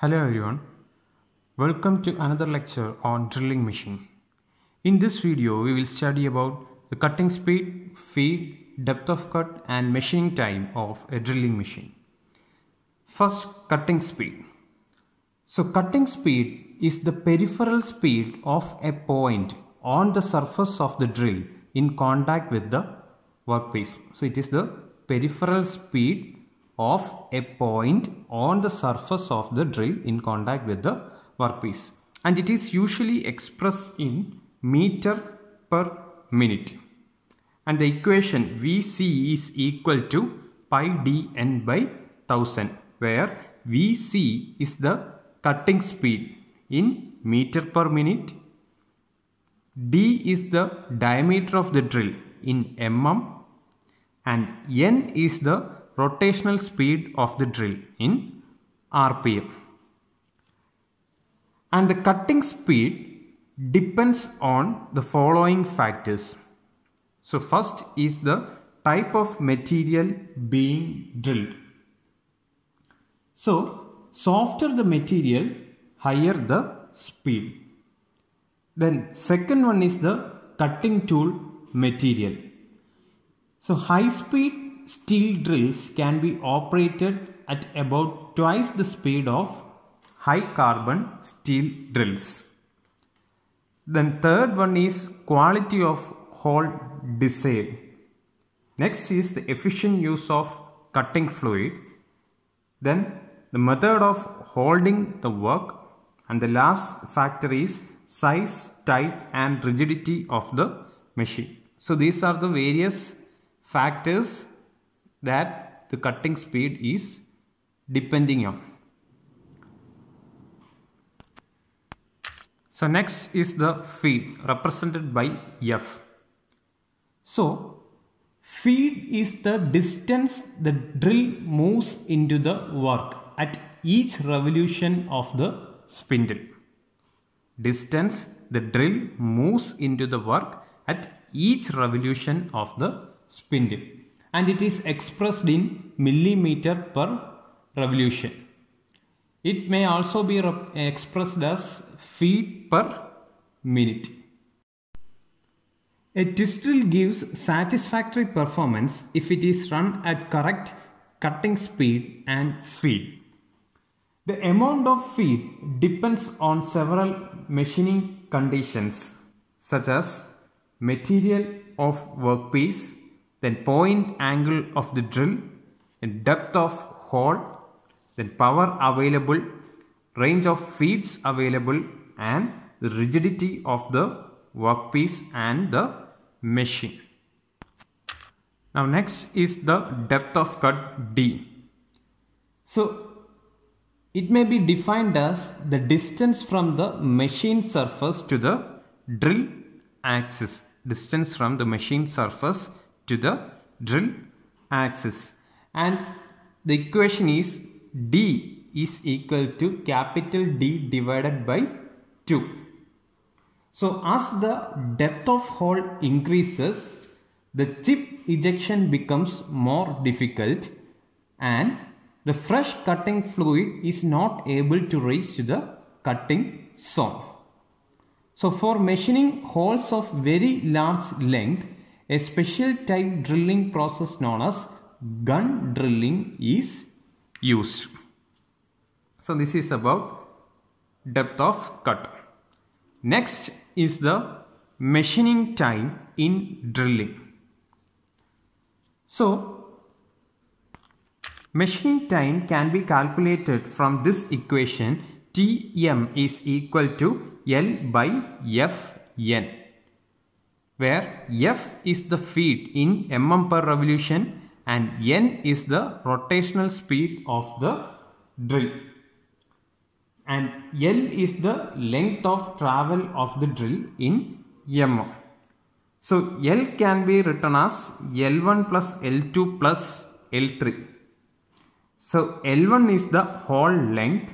Hello everyone, welcome to another lecture on drilling machine. In this video we will study about the cutting speed, feed, depth of cut and machining time of a drilling machine. First, cutting speed. So cutting speed is the peripheral speed of a point on the surface of the drill in contact with the workpiece. So it is the peripheral speed of a point on the surface of the drill in contact with the workpiece, and it is usually expressed in meter per minute, and the equation Vc is equal to pi dn by 1000, where Vc is the cutting speed in meter per minute, d is the diameter of the drill in mm, and n is the rotational speed of the drill in RPM. And the cutting speed depends on the following factors. So first is the type of material being drilled. So softer the material, higher the speed. Then second one is the cutting tool material. So high speed steel drills can be operated at about twice the speed of high carbon steel drills. Then third one is quality of hole design. Next is the efficient use of cutting fluid. Then the method of holding the work, and the last factor is size, type and rigidity of the machine. So these are the various factors that the cutting speed is depending on. So next is the feed, represented by F. So feed is the distance the drill moves into the work at each revolution of the spindle. Distance the drill moves into the work at each revolution of the spindle, and it is expressed in millimeter per revolution. It may also be expressed as feet per minute. A twist drill gives satisfactory performance if it is run at correct cutting speed and feed. The amount of feed depends on several machining conditions, such as material of workpiece, then point angle of the drill, then depth of hole, then power available, range of feeds available, and the rigidity of the workpiece and the machine. Now next is the depth of cut D. So it may be defined as the distance from the machine surface to the drill axis. Distance from the machine surface to the drill axis, and the equation is D is equal to capital D divided by 2. So as the depth of hole increases, the chip ejection becomes more difficult and the fresh cutting fluid is not able to reach to the cutting zone. So for machining holes of very large length, a special type drilling process known as gun drilling is used. So this is about depth of cut. Next is the machining time in drilling. So machining time can be calculated from this equation. Tm is equal to L by Fn, where F is the feed in mm per revolution and N is the rotational speed of the drill, and L is the length of travel of the drill in mm. So L can be written as L1 plus L2 plus L3. So L1 is the hole length,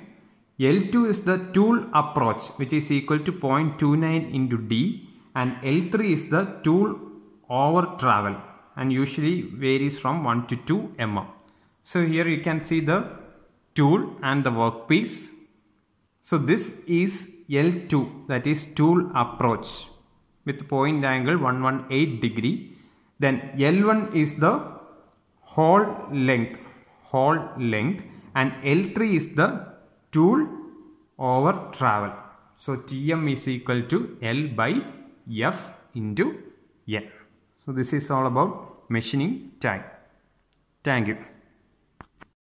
L2 is the tool approach, which is equal to 0.29 into D, and L3 is the tool over travel and usually varies from 1 to 2 mm. So here you can see the tool and the workpiece, So this is L2, that is tool approach with point angle 118 degree. Then L1 is the hole length, and L3 is the tool over travel. So Tm is equal to L by F into N. So this is all about machining time. Thank you.